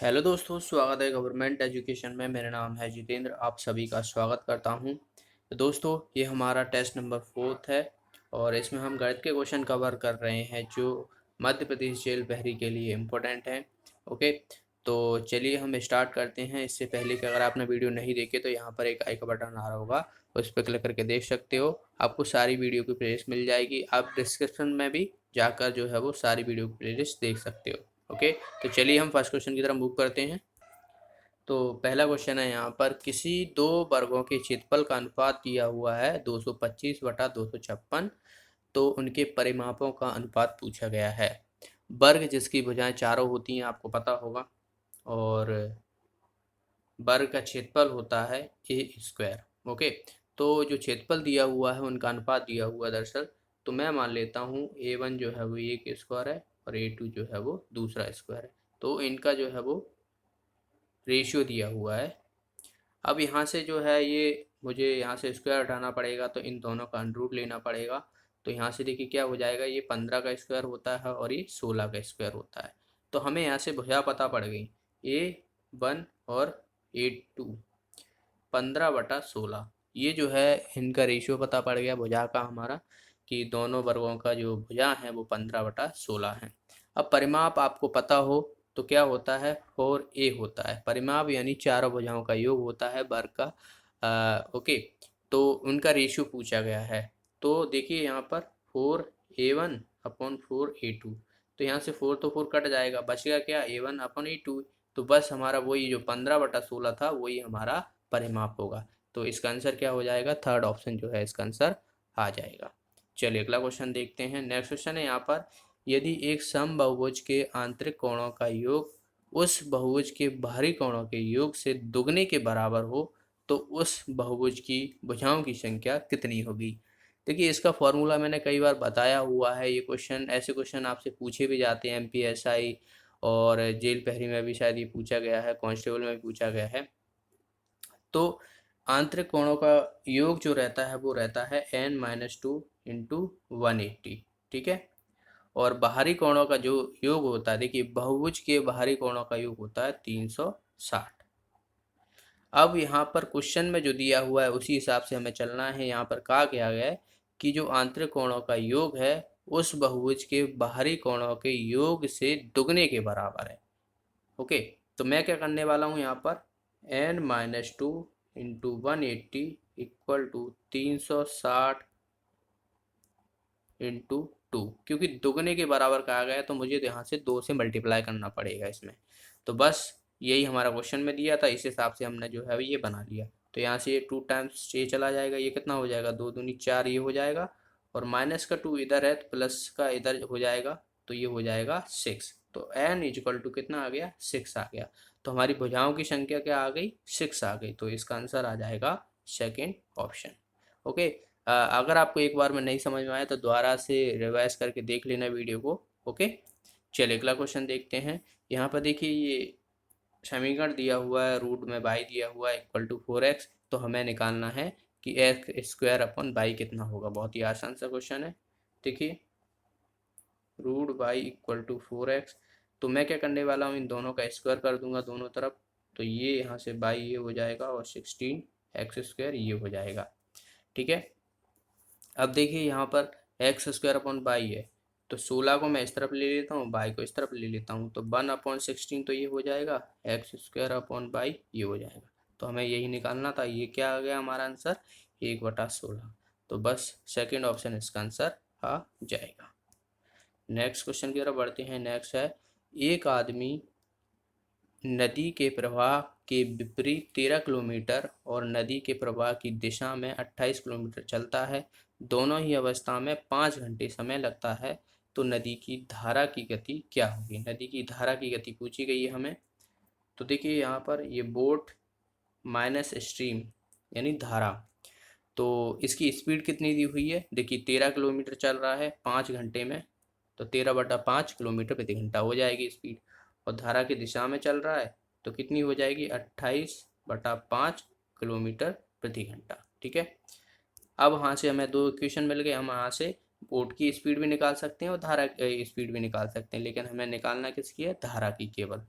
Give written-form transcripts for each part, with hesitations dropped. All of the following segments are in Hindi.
हेलो दोस्तों, स्वागत है गवर्नमेंट एजुकेशन में। मेरा नाम है जितेंद्र, आप सभी का स्वागत करता हूं। तो दोस्तों, ये हमारा टेस्ट नंबर 4 है और इसमें हम गणित के क्वेश्चन कवर कर रहे हैं जो मध्य प्रदेश जेल प्रहरी के लिए इम्पोर्टेंट हैं। ओके, तो चलिए हम स्टार्ट करते हैं। इससे पहले कि अगर आपने वीडियो नहीं देखे तो यहाँ पर एक आई का बटन आ रहा होगा, उस पर क्लिक करके देख सकते हो। आपको सारी वीडियो की प्लेलिस्ट मिल जाएगी। आप डिस्क्रिप्शन में भी जाकर जो है वो सारी वीडियो की प्लेलिस्ट देख सकते हो। ओके, तो चलिए हम फर्स्ट क्वेश्चन की तरफ मूव करते हैं। तो पहला क्वेश्चन है यहाँ पर, किसी दो वर्गों के क्षेत्रफल का अनुपात दिया हुआ है 225/256, तो उनके परिमापों का अनुपात पूछा गया है। वर्ग जिसकी भुजाएं चारों होती हैं, आपको पता होगा, और वर्ग का क्षेत्रफल होता है ए स्क्वायर। ओके, तो जो क्षेत्रफल दिया हुआ है उनका अनुपात दिया हुआ है दरअसल। तो मैं मान लेता हूँ A1 जो है वो एक स्क्वायर है और A2 जो है वो दूसरा स्क्वायर है। तो इनका जो है वो रेशियो दिया हुआ है। अब यहाँ से जो है ये मुझे यहाँ से स्क्वायर हटाना पड़ेगा, तो इन दोनों का अंडर लेना पड़ेगा। तो यहाँ से देखिए क्या हो जाएगा, ये 15 का स्क्वायर होता है और ये 16 का स्क्वायर होता है। तो हमें यहाँ से भुजा पता पड़ गई, A1 और A2 15/16। ये जो है इनका रेशियो पता पड़ गया भुजा का हमारा, कि दोनों वर्गों का जो भुजा है वो 15/16 है। अब परिमाप आपको पता हो तो क्या होता है, 4a होता है। परिमाप यानी चारों भुजाओं का योग होता है वर्ग का। ओके, तो उनका रेशियो पूछा गया है। तो देखिए यहाँ पर 4a1/4a2, तो यहाँ से 4 तो 4 कट जाएगा, बचेगा क्या, A1/A2। तो बस हमारा वही जो 15/16 था वही हमारा परिमाप होगा। तो इसका आंसर क्या हो जाएगा, थर्ड ऑप्शन जो है इसका आंसर आ जाएगा। चलिए अगला क्वेश्चन देखते हैं। नेक्स्ट क्वेश्चन है यहाँ पर, यदि एक समबाहुभुज के आंतरिक कोणों का योग उस बहुभुज के बाहरी कोणों के योग से दुगने के बराबर हो तो उस बहुभुज की भुजाओं की संख्या कितनी होगी। देखिए इसका फॉर्मूला मैंने कई बार बताया हुआ है। ये क्वेश्चन, ऐसे क्वेश्चन आपसे पूछे भी जाते हैं MPSI और जेल प्रहरी में भी शायद ये पूछा गया है, कांस्टेबल में भी पूछा गया है। तो आंतरिक कोणों का योग जो रहता है वो रहता है n-2 इंटू 180, ठीक है। और बाहरी कोणों का जो योग होता है, देखिए बहुभुज के बाहरी कोणों का योग होता है 360। अब यहाँ पर क्वेश्चन में जो दिया हुआ है उसी हिसाब से हमें चलना है। यहाँ पर कहा गया है कि जो आंतरिक कोणों का योग है उस बहुभुज के बाहरी कोणों के योग से दुगने के बराबर है। ओके, तो मैं क्या करने वाला हूँ यहाँ पर, n-2 into 180 equal to 360 into 2, क्योंकि दुगने के बराबर कहा गया है तो मुझे यहाँ से 2 से मल्टीप्लाई करना पड़ेगा इसमें। तो बस यही हमारा क्वेश्चन में दिया था, इस हिसाब से हमने जो है ये बना लिया। तो यहाँ से ये 2 टाइम्स ये चला जाएगा, ये कितना हो जाएगा, 2 दूनी 4 ये हो जाएगा, और माइनस का 2 इधर है तो प्लस का इधर हो जाएगा, तो ये हो जाएगा 6। तो n इक्वल टू कितना आ गया, 6 आ गया। तो हमारी भुजाओं की संख्या क्या आ गई, 6 आ गई। तो इसका आंसर आ जाएगा सेकेंड ऑप्शन। ओके, अगर आपको एक बार में नहीं समझ में आया तो दोबारा से रिवाइज करके देख लेना वीडियो को। ओके, चलिए अगला क्वेश्चन देखते हैं। यहाँ पर देखिए ये समीकरण दिया हुआ है, रूट में बाई दिया हुआ है इक्वल टू 4x। तो हमें निकालना है कि एक्स स्क्वायर अपन बाई कितना होगा। बहुत ही आसान सा क्वेश्चन है। देखिए root by equal to 4x, तो मैं क्या करने वाला हूँ, इन दोनों का स्क्वायर कर दूंगा दोनों तरफ। तो ये यहाँ से बाई ये हो जाएगा और 16x² ये हो जाएगा, ठीक है। अब देखिए यहाँ पर x² है, तो 16 को मैं इस तरफ ले लेता हूँ, बाई को इस तरफ ले लेता हूँ, तो 1/16 तो ये हो जाएगा, x² ये हो जाएगा। तो हमें यही निकालना था। ये क्या आ गया हमारा आंसर, 1/16। तो बस सेकंड ऑप्शन इसका आंसर आ जाएगा। नेक्स्ट क्वेश्चन की तरफ बढ़ते हैं। नेक्स्ट है, एक आदमी नदी के प्रवाह के विपरीत 13 किलोमीटर और नदी के प्रवाह की दिशा में 28 किलोमीटर चलता है। दोनों ही अवस्था में 5 घंटे समय लगता है। तो नदी की धारा की गति क्या होगी। नदी की धारा की गति पूछी गई है हमें। तो देखिए यहाँ पर ये बोट माइनस स्ट्रीम यानी धारा, तो इसकी स्पीड कितनी दी हुई है, देखिए 13 किलोमीटर चल रहा है 5 घंटे में, तो 13/5 किलोमीटर प्रति घंटा हो जाएगी स्पीड। और धारा की दिशा में चल रहा है तो कितनी हो जाएगी, 28/5 किलोमीटर प्रति घंटा, ठीक है। अब वहाँ से हमें 2 इक्वेशन मिल गए। हम यहाँ से बोट की स्पीड भी निकाल सकते हैं और धारा की स्पीड भी निकाल सकते हैं, लेकिन हमें निकालना किसकी है, धारा की केवल।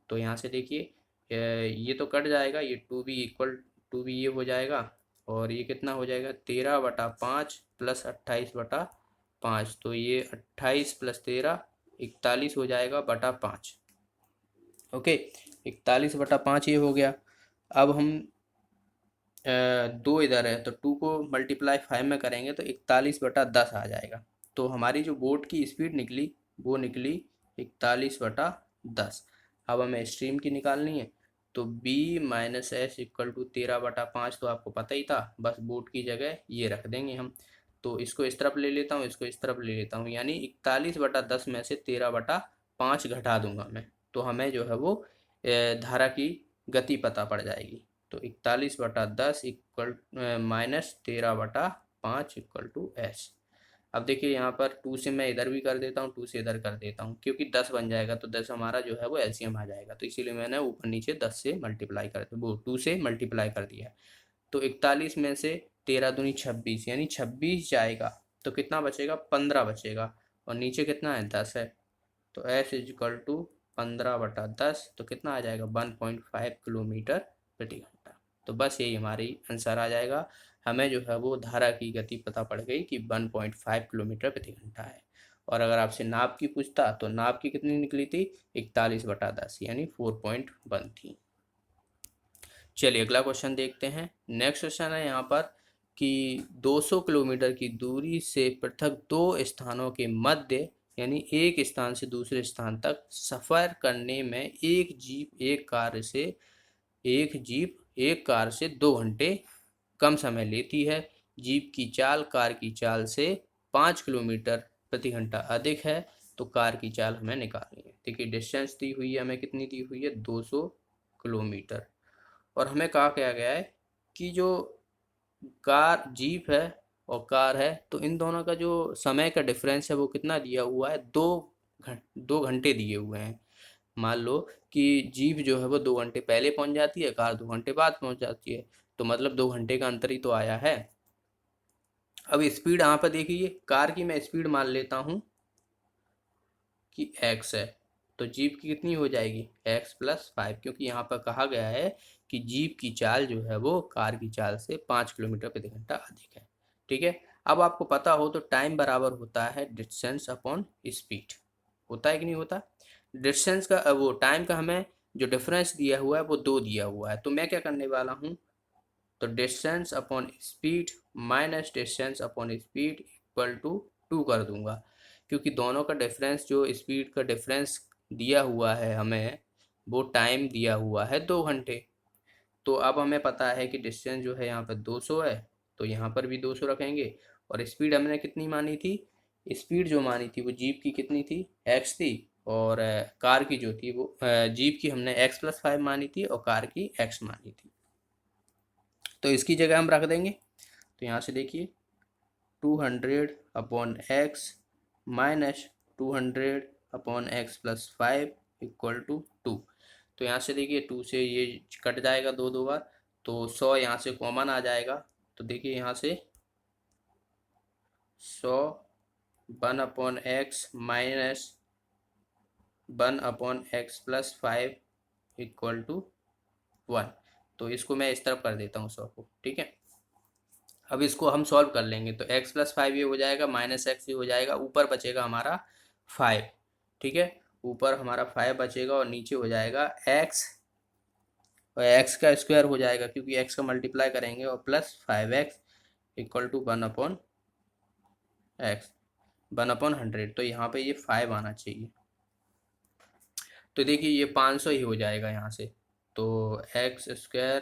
तो यहाँ से देखिए ये तो कट जाएगा, ये 2b ये हो जाएगा, और ये कितना हो जाएगा 13/5 प्लस 28/5, तो ये 28 प्लस 13 41 हो जाएगा बटा 5। ओके, 41/5 ये हो गया। अब हम 2 इधर है तो 2 को मल्टीप्लाई 5 में करेंगे तो 41/10 आ जाएगा। तो हमारी जो बोट की स्पीड निकली वो निकली 41/10। अब हमें स्ट्रीम की निकालनी है, तो b minus s equal to 13/5 तो आपको पता ही था, बस बोट की जगह ये रख देंगे हम। तो इसको इस तरफ ले लेता हूँ, इसको इस तरफ ले लेता हूँ, यानी 41/10 में से 13/5 घटा दूंगा मैं, तो हमें जो है वो धारा की गति पता पड़ जाएगी। तो 41/10 equal minus 13/5 equal to s. अब देखिए यहाँ पर 2 से मैं इधर भी कर देता हूँ, 2 से इधर कर देता हूँ, क्योंकि 10 बन जाएगा तो 10 हमारा जो है वो एलसीएम आ जाएगा, तो इसीलिए मैंने ऊपर नीचे 10 से मल्टीप्लाई कर वो 2 से मल्टीप्लाई कर दिया। तो 41 में से 13 दूनी 26, यानी 26 जाएगा, तो कितना बचेगा 15 बचेगा, और नीचे कितना है 10 है, तो एस इज इक्वल टू 15/10, तो कितना आ जाएगा 1.5 किलोमीटर प्रति घंटा। तो बस यही हमारी आंसर आ जाएगा। हमें जो है वो धारा की गति पता पड़ गई कि 1.5 किलोमीटर प्रति घंटा है। और अगर आपसे नाप की पूछता तो नाप की कितनी निकली थी 41/10, यानी 4.1 थी। चलिए अगला क्वेश्चन देखते हैं। नेक्स्ट क्वेश्चन है यहाँ पर कि 200 किलोमीटर की दूरी से पृथक दो स्थानों के मध्य, यानी एक स्थान से दूसरे स्थान तक सफ़र करने में एक जीप एक कार से 2 घंटे कम समय लेती है। जीप की चाल कार की चाल से 5 किलोमीटर प्रति घंटा अधिक है, तो कार की चाल हमें निकालनी है। देखिए डिस्टेंस दी हुई है, हमें कितनी दी हुई है 200 किलोमीटर, और हमें कहा गया है कि जो जीप है और कार है, तो इन दोनों का जो समय का डिफरेंस है वो कितना दिया हुआ है, 2 घंटे दिए हुए हैं। मान लो कि जीप जो है वो 2 घंटे पहले पहुंच जाती है, कार 2 घंटे बाद पहुंच जाती है, तो मतलब 2 घंटे का अंतर ही तो आया है। अब स्पीड यहाँ पर देखिए, कार की मैं स्पीड मान लेता हूँ कि x है, तो जीप की कितनी हो जाएगी x+5, क्योंकि यहाँ पर कहा गया है कि जीप की चाल जो है वो कार की चाल से 5 किलोमीटर प्रति घंटा अधिक है। ठीक है, अब आपको पता हो तो टाइम बराबर होता है डिस्टेंस अपॉन स्पीड, होता है कि नहीं होता। डिस्टेंस का वो टाइम का हमें जो डिफरेंस दिया हुआ है वो 2 दिया हुआ है, तो मैं क्या करने वाला हूँ, तो distance upon speed minus distance upon speed equal to 2 कर दूंगा, क्योंकि दोनों का डिफरेंस जो स्पीड का डिफरेंस दिया हुआ है हमें, वो टाइम दिया हुआ है 2 घंटे। तो अब हमें पता है कि डिस्टेंस जो है यहाँ पर 200 है, तो यहाँ पर भी 200 रखेंगे, और स्पीड हमने कितनी मानी थी, स्पीड जो मानी थी वो जीप की कितनी थी x थी, और कार की जो थी वो जीप की हमने x+5 मानी थी और कार की x मानी थी, तो इसकी जगह हम रख देंगे। तो यहाँ से देखिए 200/x minus 200/x+5 equal to 2। तो यहाँ से देखिए 2 से ये कट जाएगा 2 बार, तो 100 यहाँ से कॉमन आ जाएगा, तो देखिए यहाँ से 100 1/x minus 1/x+5 equal to 1। तो इसको मैं इस तरफ कर देता हूँ 100 को, ठीक है। अब इसको हम सॉल्व कर लेंगे, तो x+5 ये हो जाएगा, माइनस एक्स ये हो जाएगा, ऊपर बचेगा हमारा 5, ठीक है, ऊपर हमारा 5 बचेगा और नीचे हो जाएगा x, और x का स्क्वायर हो जाएगा क्योंकि x का मल्टीप्लाई करेंगे, और प्लस 5x इक्वल टू 1/100, तो यहाँ पे ये 5 आना चाहिए। तो देखिए ये 500 ही हो जाएगा यहाँ से, तो x²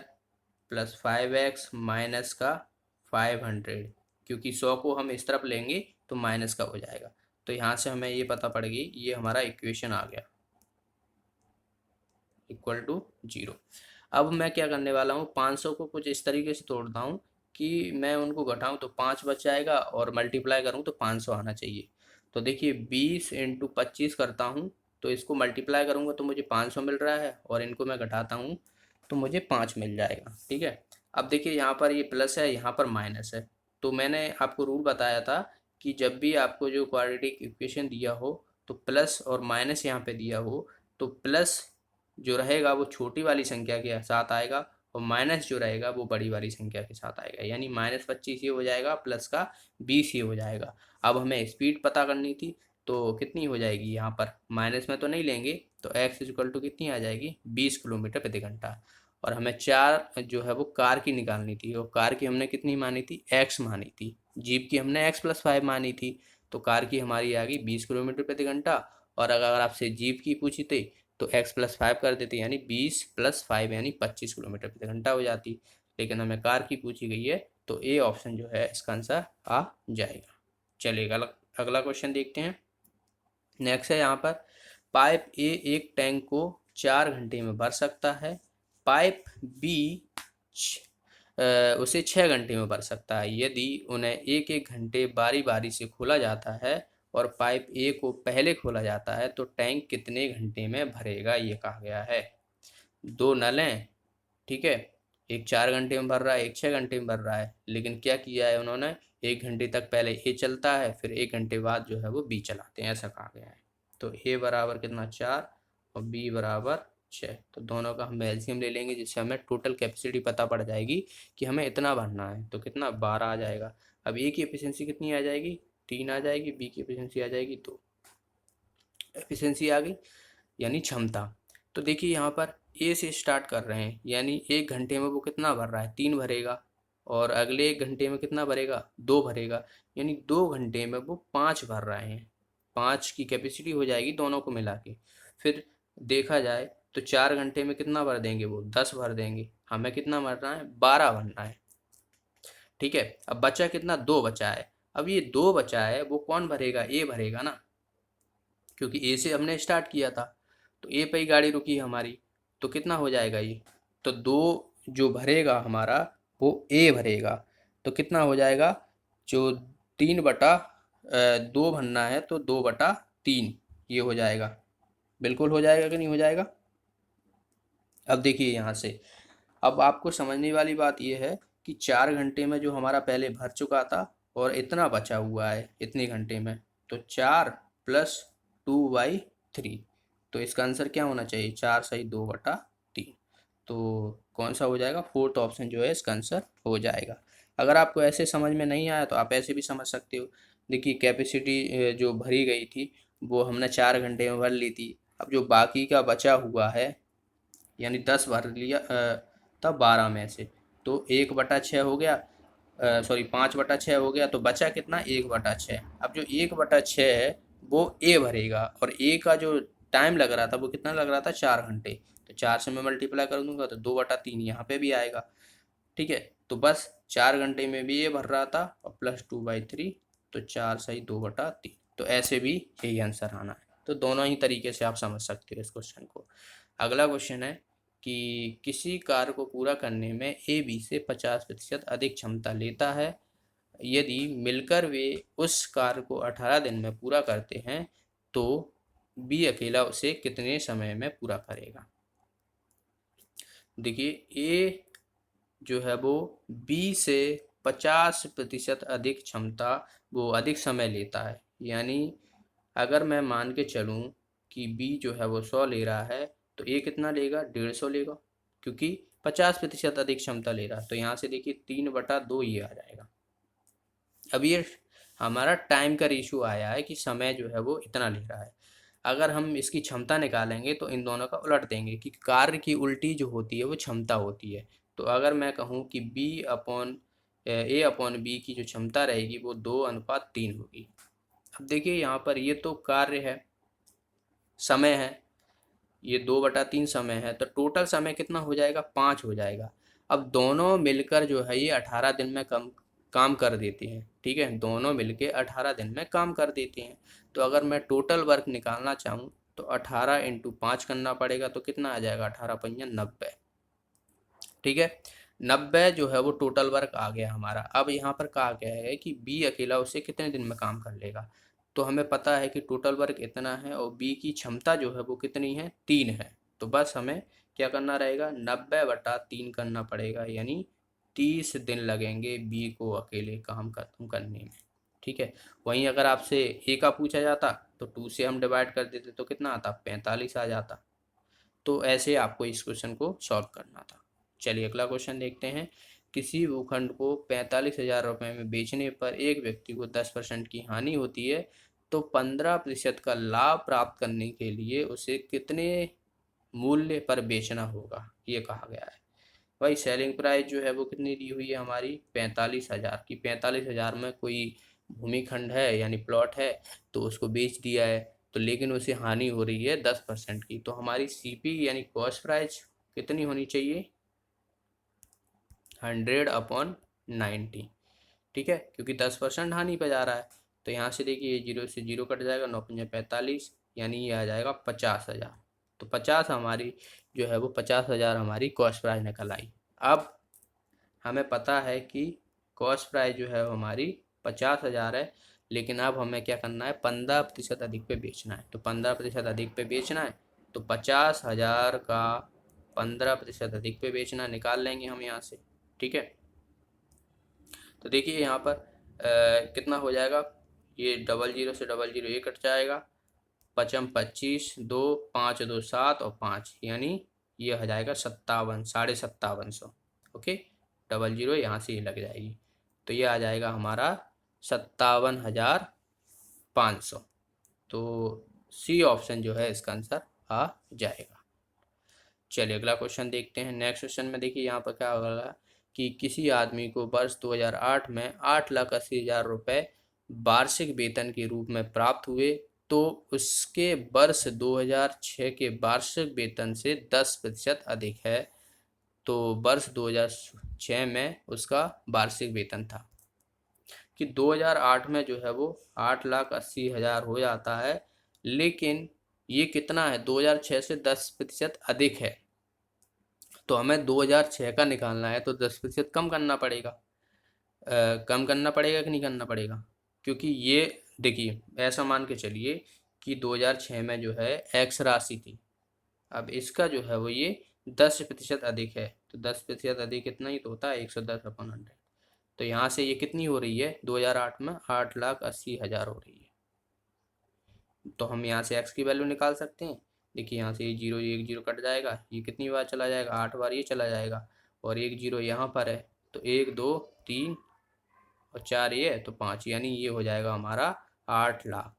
प्लस 5x माइनस का 500, क्योंकि 100 को हम इस तरफ लेंगे तो माइनस का हो जाएगा, तो यहाँ से हमें ये पता पड़ गई, ये हमारा इक्वेशन आ गया इक्वल टू 0। अब मैं क्या करने वाला हूँ, 500 को कुछ इस तरीके से तोड़ता हूँ कि मैं उनको घटाऊँ तो 5 बच जाएगा, और मल्टीप्लाई करूँ तो 500 आना चाहिए। तो देखिए 20 × 25 करता हूँ, तो इसको मल्टीप्लाई करूँगा तो मुझे 500 मिल रहा है, और इनको मैं घटाता हूँ तो मुझे 5 मिल जाएगा, ठीक है। अब देखिए यहाँ पर ये प्लस है, यहाँ पर माइनस है, तो मैंने आपको रूल बताया था कि जब भी आपको जो क्वाड्रेटिक इक्वेशन दिया हो तो प्लस और माइनस यहाँ पे दिया हो, तो प्लस जो रहेगा वो छोटी वाली संख्या के साथ आएगा और माइनस जो रहेगा वो बड़ी वाली संख्या के साथ आएगा, यानी -25 ये हो जाएगा, प्लस का 20 ये हो जाएगा। अब हमें स्पीड पता करनी थी, तो कितनी हो जाएगी यहाँ पर, माइनस में तो नहीं लेंगे, तो x इक्वल टू कितनी आ जाएगी, 20 किलोमीटर प्रति घंटा। और हमें 4 जो है वो कार की निकालनी थी, और कार की हमने कितनी मानी थी, x मानी थी। जीप की हमने x+5 मानी थी, तो कार की हमारी आ गई 20 किलोमीटर प्रति घंटा। और अगर आपसे जीप की पूछी थी तो x+5 कर देते, यानी 20+5 यानी 25 किलोमीटर प्रति घंटा हो जाती। लेकिन हमें कार की पूछी गई है, तो ए ऑप्शन जो है इसका आंसर आ जाएगा। चलिए अगला क्वेश्चन देखते हैं। नेक्स्ट है यहाँ पर, पाइप ए एक टैंक को 4 घंटे में भर सकता है, पाइप बी उसे 6 घंटे में भर सकता है। यदि उन्हें एक एक घंटे बारी बारी से खोला जाता है और पाइप ए को पहले खोला जाता है तो टैंक कितने घंटे में भरेगा, ये कहा गया है। दो नल हैं, ठीक है, एक 4 घंटे में भर रहा है, एक 6 घंटे में भर रहा है, लेकिन क्या किया है उन्होंने, 1 घंटे तक पहले ए चलता है, फिर 1 घंटे बाद जो है वो बी चलाते हैं, ऐसा कहा गया है। तो ए बराबर कितना, 4 और बी बराबर 6। तो दोनों का हम एलसीएम ले लेंगे, जिससे हमें टोटल कैपेसिटी पता पड़ जाएगी कि हमें इतना भरना है। तो कितना, 12 आ जाएगा। अब ए की एफिशिएंसी कितनी आ जाएगी, 3 आ जाएगी, बी की एफिशिएंसी आ जाएगी 2। एफिशिएंसी आ गई यानी क्षमता। तो देखिए यहाँ पर ए से स्टार्ट कर रहे हैं, यानी 1 घंटे में वो कितना भर रहा है, 3 भरेगा, और अगले 1 घंटे में कितना भरेगा, 2 भरेगा, यानी 2 घंटे में वो 5 भर रहे हैं। 5 की कैपेसिटी हो जाएगी दोनों को मिला के। फिर देखा जाए तो 4 घंटे में कितना भर देंगे, वो 10 भर देंगे। हमें कितना भरना है, 12 भरना है, ठीक है। अब बचा कितना, 2 बचा है। अब ये 2 बचा है वो कौन भरेगा, ए भरेगा ना, क्योंकि ए से हमने स्टार्ट किया था, तो ए पे ही गाड़ी रुकी हमारी। तो कितना हो जाएगा ये, तो 2 जो भरेगा हमारा वो ए भरेगा, तो कितना हो जाएगा, जो 3/2 भरना है तो 2/3 ये हो जाएगा। बिल्कुल हो जाएगा कि नहीं हो जाएगा। अब देखिए यहाँ से, अब आपको समझने वाली बात यह है कि 4 घंटे में जो हमारा पहले भर चुका था और इतना बचा हुआ है इतने घंटे में, तो 4 + 2/3। तो इसका आंसर क्या होना चाहिए, 4 सही 2/3। तो कौन सा हो जाएगा, फोर्थ ऑप्शन जो है इसका आंसर हो जाएगा। अगर आपको ऐसे समझ में नहीं आया तो आप ऐसे भी समझ सकते हो। देखिए कैपेसिटी जो भरी गई थी वो हमने 4 घंटे में भर ली थी। अब जो बाकी का बचा हुआ है, यानी 10 भर लिया तब 12 में से, तो 1/6 हो गया, सॉरी 5/6 हो गया, तो बचा कितना, 1/6। अब जो 1/6 है वो ए भरेगा, और ए का जो टाइम लग रहा था वो कितना लग रहा था, 4 घंटे। तो 4 से मैं मल्टीप्लाई कर दूंगा तो 2/3 यहाँ पे भी आएगा, ठीक है। तो बस 4 घंटे में भी ये भर रहा था और +2/3, तो 4 सही 2/3। तो ऐसे भी यही आंसर आना है। तो दोनों ही तरीके से आप समझ सकते हो इस क्वेश्चन को। अगला क्वेश्चन है कि किसी कार्य को पूरा करने में ए बी से 50% अधिक क्षमता लेता है। यदि मिलकर वे उस कार्य को 18 दिन में पूरा करते हैं तो बी अकेला उसे कितने समय में पूरा करेगा। देखिए ए जो है वो बी से 50% अधिक क्षमता, वो अधिक समय लेता है। यानी अगर मैं मान के चलूँ कि बी जो है वो 100 ले रहा है, तो ए कितना लेगा, 150 लेगा, क्योंकि 50% अधिक क्षमता ले रहा है। तो यहाँ से देखिए 3/2 ये आ जाएगा। अब ये हमारा टाइम का रेशियो आया है कि समय जो है वो इतना ले रहा है। अगर हम इसकी क्षमता निकालेंगे तो इन दोनों का उलट देंगे कि कार्य की उल्टी जो होती है वो क्षमता होती है। तो अगर मैं कहूँ कि A/B की जो क्षमता रहेगी वो 2:3 होगी। अब देखिए यहाँ पर ये तो कार्य है, समय है, ये 2/3 समय है, तो टोटल समय कितना हो जाएगा, 5 हो जाएगा। अब दोनों मिलकर जो है ये 18 दिन में काम कर देते हैं, ठीक है, दोनों मिलके 18 दिन में काम कर देते हैं। तो अगर मैं टोटल वर्क निकालना चाहूँ तो 18 × 5 करना पड़ेगा, तो कितना आ जाएगा, 18×5 = 90, ठीक है। 90 जो है वो टोटल वर्क आ गया हमारा। अब यहाँ पर कहा गया है कि बी अकेला उसे कितने दिन में काम कर लेगा। तो हमें पता है कि टोटल वर्क इतना है और बी की क्षमता जो है वो कितनी है, 3 है। तो बस हमें क्या करना रहेगा, 90/3 करना पड़ेगा, यानी 30 दिन लगेंगे बी को अकेले काम खत्म करने में, ठीक है। वहीं अगर आपसे ए का पूछा जाता तो 2 से हम डिवाइड कर देते तो कितना आता, 45 आ जाता। तो ऐसे आपको इस क्वेश्चन को सॉल्व करना था। चलिए अगला क्वेश्चन देखते हैं। किसी भूखंड को 45,000 रुपये में बेचने पर एक व्यक्ति को 10% की हानि होती है, तो 15% का लाभ प्राप्त करने के लिए उसे कितने मूल्य पर बेचना होगा, ये कहा गया है। भाई सेलिंग प्राइस जो है वो कितनी दी हुई है हमारी 45,000 की। 45,000 में कोई भूमिखंड है यानी प्लॉट है तो उसको बेच दिया है, तो लेकिन उसे हानि हो रही है 10% की, तो हमारी सीपी यानी कॉस्ट प्राइस कितनी होनी चाहिए 100/90। ठीक है, क्योंकि 10% हानि पे जा रहा है। तो यहाँ से देखिए 0 से 0 कट जाएगा, 9×45 यानी ये आ जाएगा 50,000। तो 50 हमारी जो है वो 50,000 हमारी कॉस्ट प्राइस निकल आई। अब हमें पता है कि कॉस्ट प्राइस जो है वो हमारी 50,000 है, लेकिन अब हमें क्या करना है 15% अधिक पे बेचना है। तो 15% अधिक पे बेचना है, तो 50,000 का 15% अधिक पे बेचना निकाल लेंगे हम यहाँ से। ठीक है, तो देखिए यहाँ पर कितना हो जाएगा, ये 00 से 00 ये कट जाएगा, 25 2 5 2 7 और 5 यानी ये हो जाएगा 57, 57,500। ओके, 00 यहाँ से ये लग जाएगी, तो ये आ जाएगा हमारा 57,500। तो सी ऑप्शन जो है इसका आंसर आ जाएगा। चलिए अगला क्वेश्चन देखते हैं। नेक्स्ट क्वेश्चन में देखिए यहाँ पर क्या होगा कि किसी आदमी को वर्ष 2008 में 8,80,000 रुपये वार्षिक वेतन के रूप में प्राप्त हुए, तो उसके वर्ष 2006 के वार्षिक वेतन से 10% अधिक है। तो वर्ष 2006 में उसका वार्षिक वेतन था कि 2008 में जो है वो 8,80,000 हो जाता है, लेकिन ये कितना है 2006 से 10% अधिक है। तो हमें 2006 का निकालना है, तो 10% कम करना पड़ेगा। कम करना पड़ेगा कि नहीं करना पड़ेगा, क्योंकि ये देखिए ऐसा मान के चलिए कि 2006 में जो है एक्स राशि थी, अब इसका जो है वो ये 10% अधिक है, तो 10% अधिक कितना ही तो होता है 110/100। तो यहाँ से ये कितनी हो रही है 2008 में 8,80,000 हो रही है। तो हम यहाँ से x की वैल्यू निकाल सकते हैं। देखिए यहाँ से ये 0 1 0 कट जाएगा, ये कितनी बार चला जाएगा 8 बार ये चला जाएगा, और 1 0 यहाँ पर है, तो 1 2 3 और 4 ये है, तो 5 यानी ये हो जाएगा हमारा 8 लाख।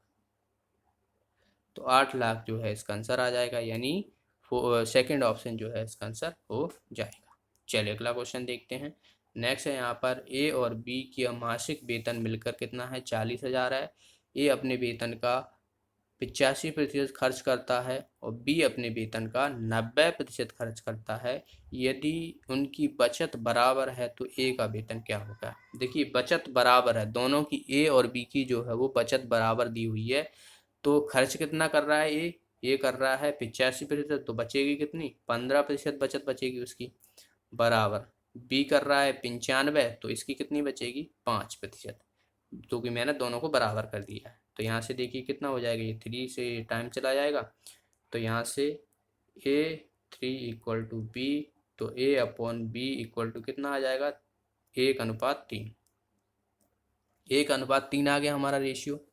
तो 8 लाख जो है इसका आंसर आ जाएगा, यानी सेकेंड ऑप्शन जो है इसका आंसर हो जाएगा। चलिए अगला क्वेश्चन देखते हैं। नेक्स्ट है यहाँ पर ए और बी की मासिक वेतन मिलकर कितना है 40,000 है। ए अपने वेतन का 85% खर्च करता है और बी अपने वेतन का 90% खर्च करता है। यदि उनकी बचत बराबर है तो ए का वेतन क्या होगा। देखिए बचत बराबर है, दोनों की ए और बी की जो है वो बचत बराबर दी हुई है। तो खर्च कितना कर रहा है ये कर रहा है 85%, तो बचेगी कितनी 15% बचत बचेगी उसकी, बराबर बी कर रहा है 95, तो इसकी कितनी बचेगी 5%, क्योंकि मैंने दोनों को बराबर कर दिया है। तो यहाँ से देखिए कितना हो जाएगा, ये 3 से टाइम चला जाएगा, तो यहाँ से A3 इक्वल टू बी, तो A/B इक्वल टू कितना आ जाएगा 1:3। 1:3 आ गया हमारा रेशियो।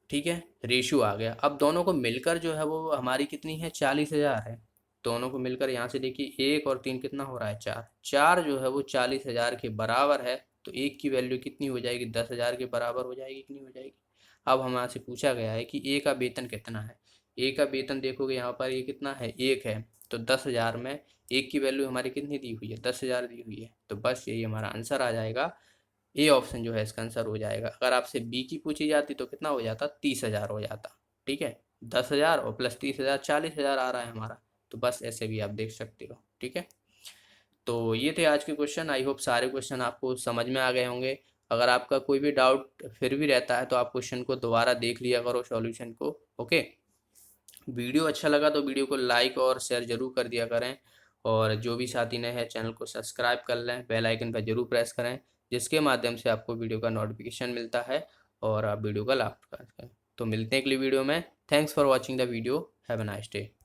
ठीक है, रेशियो आ गया। अब दोनों को मिलकर जो है वो हमारी कितनी है 40,000 है। दोनों को मिलकर यहाँ से देखिए 1 और 3 कितना हो रहा है 4, 4 जो है वो 40,000 के बराबर है, तो एक की वैल्यू कितनी हो जाएगी 10,000 के बराबर हो जाएगी कि नहीं हो जाएगी। अब हमारे से पूछा गया है कि ए का वेतन कितना है। ए का वेतन देखोगे यहाँ पर ये कितना है 1 है, तो 10,000 में एक की वैल्यू हमारी कितनी दी हुई है 10,000 दी हुई है, तो बस यही हमारा आंसर आ जाएगा। ए ऑप्शन जो है इसका आंसर हो जाएगा। अगर आपसे बी की पूछी जाती तो कितना हो जाता 30,000 हो जाता। ठीक है, 10,000 और प्लस 30,000 40,000 आ रहा है हमारा, तो बस ऐसे भी आप देख सकते हो। ठीक है, तो ये थे आज के क्वेश्चन। आई होप सारे क्वेश्चन आपको समझ में आ गए होंगे। अगर आपका कोई भी डाउट फिर भी रहता है तो आप क्वेश्चन को दोबारा देख लिया करो, सॉल्यूशन को। ओके, वीडियो अच्छा लगा तो वीडियो को लाइक और शेयर जरूर कर दिया करें, और जो भी साथी नए हैं चैनल को सब्सक्राइब कर लें, बेल आइकन पर जरूर प्रेस करें, जिसके माध्यम से आपको वीडियो का नोटिफिकेशन मिलता है और आप वीडियो का लाभ उठाते हैं। तो मिलते हैं अगली वीडियो में। Thanks for watching the video, have a nice day.